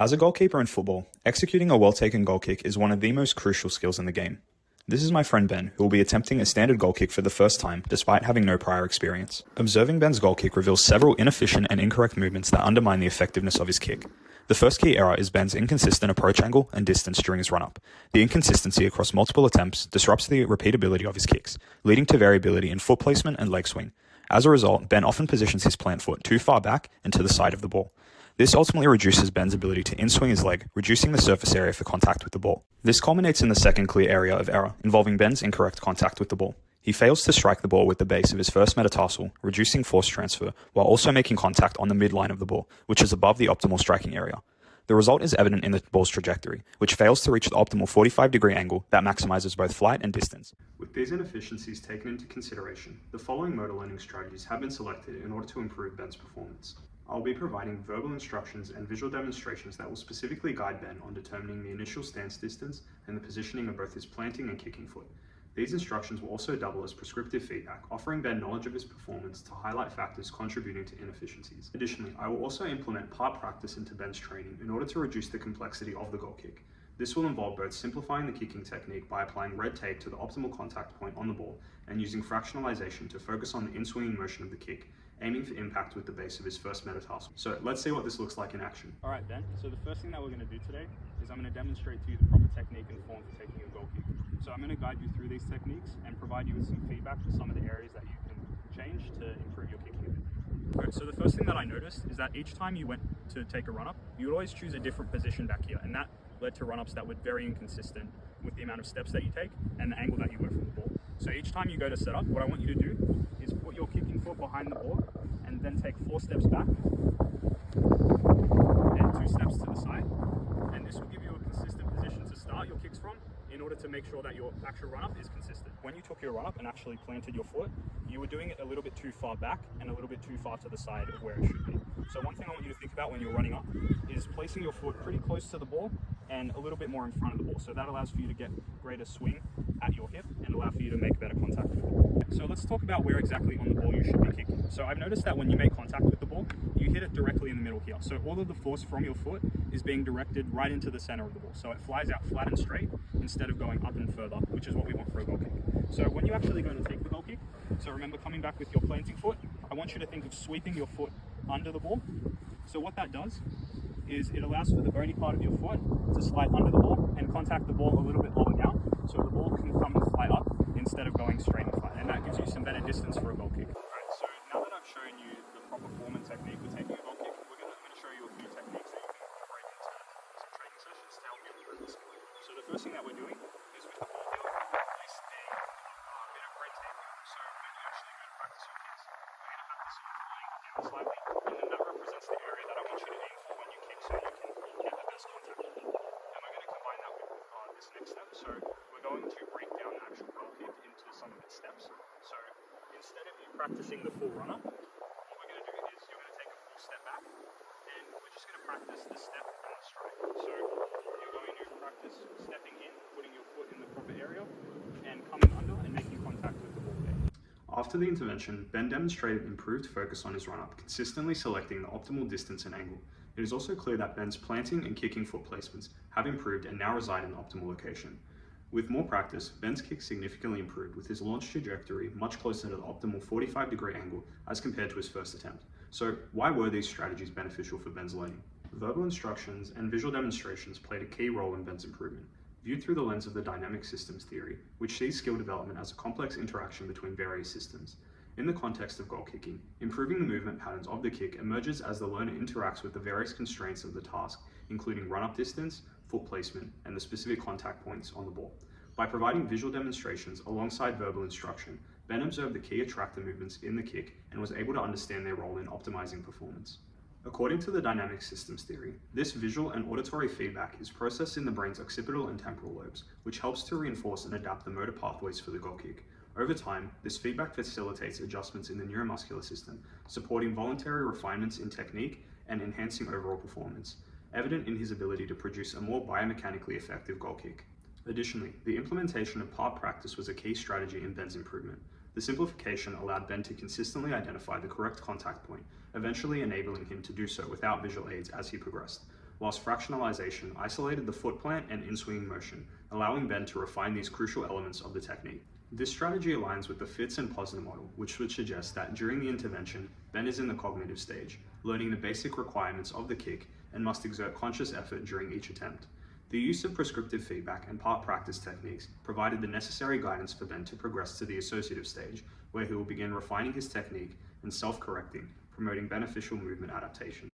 As a goalkeeper in football, executing a well-taken goal kick is one of the most crucial skills in the game. This is my friend Ben, who will be attempting a standard goal kick for the first time despite having no prior experience. Observing Ben's goal kick reveals several inefficient and incorrect movements that undermine the effectiveness of his kick. The first key error is Ben's inconsistent approach angle and distance during his run-up. The inconsistency across multiple attempts disrupts the repeatability of his kicks, leading to variability in foot placement and leg swing. As a result, Ben often positions his plant foot too far back and to the side of the ball. This ultimately reduces Ben's ability to in-swing his leg, reducing the surface area for contact with the ball. This culminates in the second clear area of error, involving Ben's incorrect contact with the ball. He fails to strike the ball with the base of his first metatarsal, reducing force transfer, while also making contact on the midline of the ball, which is above the optimal striking area. The result is evident in the ball's trajectory, which fails to reach the optimal 45-degree angle that maximizes both flight and distance. With these inefficiencies taken into consideration, the following motor learning strategies have been selected in order to improve Ben's performance. I'll be providing verbal instructions and visual demonstrations that will specifically guide Ben on determining the initial stance distance and the positioning of both his planting and kicking foot. These instructions will also double as prescriptive feedback, offering Ben knowledge of his performance to highlight factors contributing to inefficiencies. Additionally, I will also implement part practice into Ben's training in order to reduce the complexity of the goal kick. This will involve both simplifying the kicking technique by applying red tape to the optimal contact point on the ball and using fractionalization to focus on the in-swinging motion of the kick, aiming for impact with the base of his first metatarsal. So let's see what this looks like in action. All right, Ben. So the first thing that we're going to do today is I'm going to demonstrate to you the proper technique and form for taking a goal kick. So I'm going to guide you through these techniques and provide you with some feedback for some of the areas that you can change to improve your kicking a bit. Okay, so the first thing that I noticed is that each time you went to take a run-up, you would always choose a different position back here, and that led to run-ups that were very inconsistent with the amount of steps that you take and the angle that you go from the ball. So each time you go to set up, what I want you to do is put your kicking foot behind the ball and then take 4 steps back and 2 steps to the side. And this will give you a consistent position to start your kicks from in order to make sure that your actual run-up is consistent. When you took your run-up and actually planted your foot, you were doing it a little bit too far back and a little bit too far to the side of where it should be. So one thing I want you to think about when you're running up is placing your foot pretty close to the ball and a little bit more in front of the ball. So that allows for you to get greater swing at your hip and allow for you to make better contact with the ball. So let's talk about where exactly on the ball you should be kicking. So I've noticed that when you make contact with the ball, you hit it directly in the middle here. So all of the force from your foot is being directed right into the center of the ball. So it flies out flat and straight instead of going up and further, which is what we want for a goal kick. So when you actually go to take the goal kick, so remember coming back with your planting foot, I want you to think of sweeping your foot under the ball. So what that does is it allows for the bony part of your foot to slide under the ball and contact the ball a little bit lower down, so the ball can come and fly up instead of going straight and flat, and that gives you some better distance for a goal kick. Alright, so now that I've shown you the proper form and technique for taking a goal kick, I'm going to show you a few techniques that you can incorporate into some training sessions to help you improve the skill. So the first thing that we're doing is with the ball here, place a bit of red tape here. So when you actually go to practice your kicks, we're going to have this flying down slightly, and then that represents the area that I want you to aim for when you kick so you can get the best contact with the ball. And we're going to combine that with this next step. So we're going to break down the actual goal kick into some of its steps. So instead of you practicing the full run-up, what we're going to do is you're going to take a full step back, and we're just going to practice the step and the strike. So you're going to practice stepping in, putting your foot in the proper area, and coming under and making contact with the ball there. After the intervention, Ben demonstrated improved focus on his run-up, consistently selecting the optimal distance and angle. It is also clear that Ben's planting and kicking foot placements have improved and now reside in the optimal location. With more practice, Ben's kick significantly improved, with his launch trajectory much closer to the optimal 45-degree angle as compared to his first attempt. So why were these strategies beneficial for Ben's learning? Verbal instructions and visual demonstrations played a key role in Ben's improvement, viewed through the lens of the dynamic systems theory, which sees skill development as a complex interaction between various systems. In the context of goal kicking, improving the movement patterns of the kick emerges as the learner interacts with the various constraints of the task, including run-up distance, foot placement, and the specific contact points on the ball. By providing visual demonstrations alongside verbal instruction, Ben observed the key attractor movements in the kick and was able to understand their role in optimizing performance. According to the dynamic systems theory, this visual and auditory feedback is processed in the brain's occipital and temporal lobes, which helps to reinforce and adapt the motor pathways for the goal kick. Over time, this feedback facilitates adjustments in the neuromuscular system, supporting voluntary refinements in technique and enhancing overall performance, evident in his ability to produce a more biomechanically effective goal kick. Additionally, the implementation of part practice was a key strategy in Ben's improvement. The simplification allowed Ben to consistently identify the correct contact point, eventually enabling him to do so without visual aids as he progressed. whilst fractionalization isolated the foot plant and in-swinging motion, allowing Ben to refine these crucial elements of the technique. This strategy aligns with the Fitz and Posner model, which would suggest that during the intervention, Ben is in the cognitive stage, learning the basic requirements of the kick and must exert conscious effort during each attempt. The use of prescriptive feedback and part practice techniques provided the necessary guidance for Ben to progress to the associative stage, where he will begin refining his technique and self-correcting, promoting beneficial movement adaptation.